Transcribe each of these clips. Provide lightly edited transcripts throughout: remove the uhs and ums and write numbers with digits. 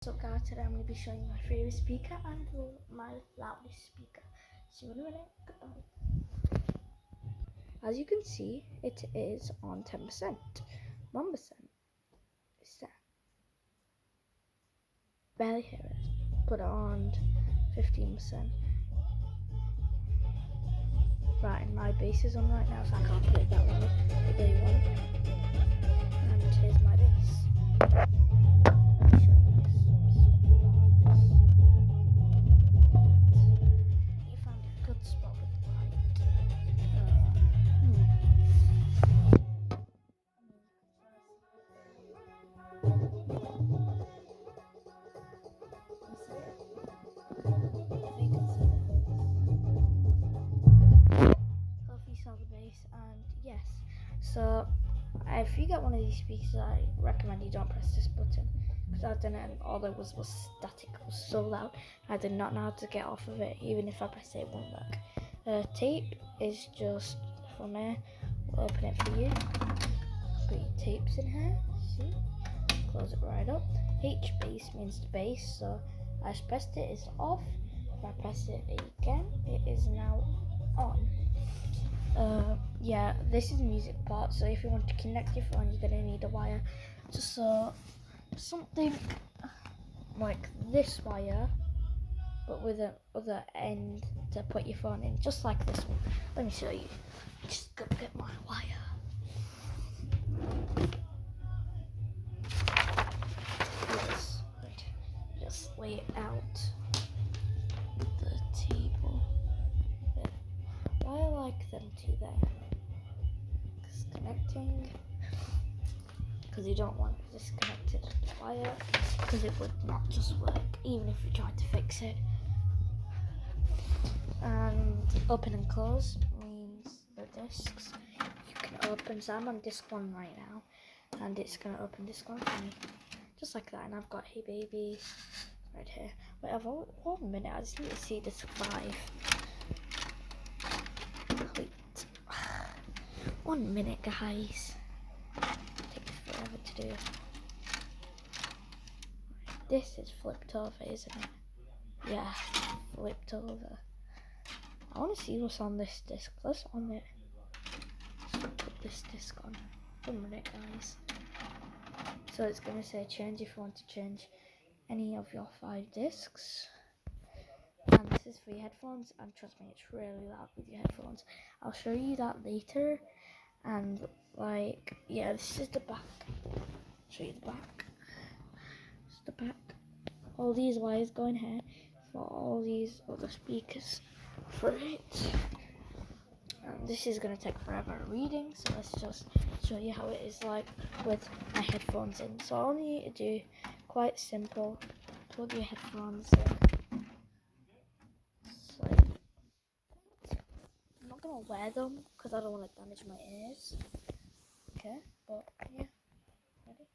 So guys, today I'm going to be showing my favorite speaker and my loudest speaker. See you in a minute. Goodbye. As you can see, it is on 10%, 1%. It's there. Barely hear it. Put it on 15%. Right, and my bass is on right now, so I can't play it that loud. But there you go. And here's my bass. Spot with the light. Hope you saw the bass, and yes. So if you get one of these speakers, I recommend you don't press this button, because I've done it and all there was static. It was so loud. I did not know how to get off of it. Even if I press it, it won't work. Tape is just from here. We'll open it for you. Put your tapes in here. See? Close it right up. H bass means the bass. So I just pressed it. It's off. If I press it again, it is now on. Yeah, this is the music part. So if you want to connect your phone, you're gonna need a wire. Just something like this wire, but with the other end to put your phone in, just like this one. Let me show you. Just go get my wire. Yes, right. Just lay it out the table. Why I like them two there? Because connecting, because you don't want disconnected wire, because it would not just work even if you tried to fix it. And open and close means the discs you can open. So I'm on disc 1 right now, and it's gonna open disc 1 for me, just like that. And I've got Hey Baby right here. Wait, I've 1 minute. I just need to see disc 5. Wait, 1 minute, guys. Takes forever to do. This is flipped over, isn't it? Yeah, flipped over. I want to see what's on this disc. Let's on it. Let's put this disc on. 1 minute, guys. So it's going to say change if you want to change any of your 5 discs. And this is for your headphones. And trust me, it's really loud with your headphones. I'll show you that later. And like, yeah, this is the back. Show you the back. This is the back. All these wires go in here for all these other speakers for it. And this is going to take forever reading, so let's just show you how it is like with my headphones in. So all you need to do, quite simple, plug your headphones in. So I'm not going to wear them because I don't want to damage my ears. Okay, but yeah, ready?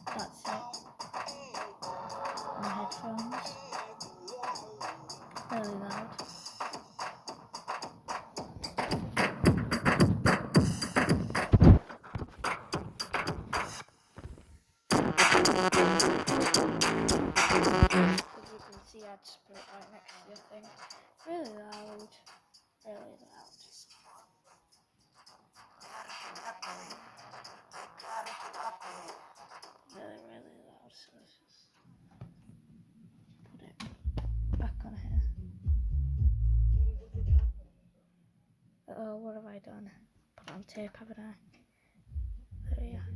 That's it. My headphones. Really loud. As you can see, I just put it right next to your thing. Really loud. Really loud. Really loud. So let's just put it back on here. Oh, what have I done? Put on tape, haven't I? There we are.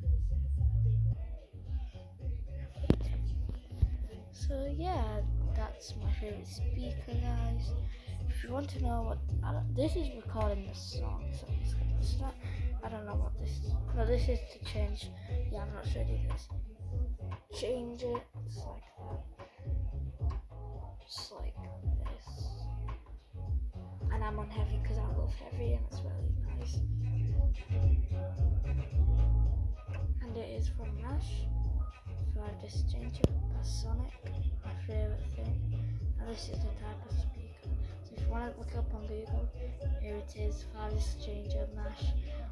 So yeah, that's my favorite speaker, guys. If you want to know what, this is recording the song, so it's not. I don't know what this is. No, this is to change. Yeah, I'm not sure to do this. Change it. It's like that. Just like this. And I'm on heavy because I love heavy, and it's really nice. And it is from Rush. So I just change it. That's Sonic, my favorite thing. And this is the type of speaker. So If you want to look it up on Google, here it is, farthest changer mash.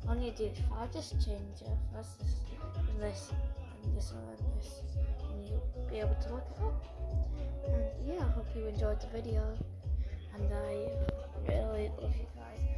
All you do is farthest changer, first this, and this, and this, and this, and you'll be able to look it up. And yeah, I hope you enjoyed the video, and I really love you guys.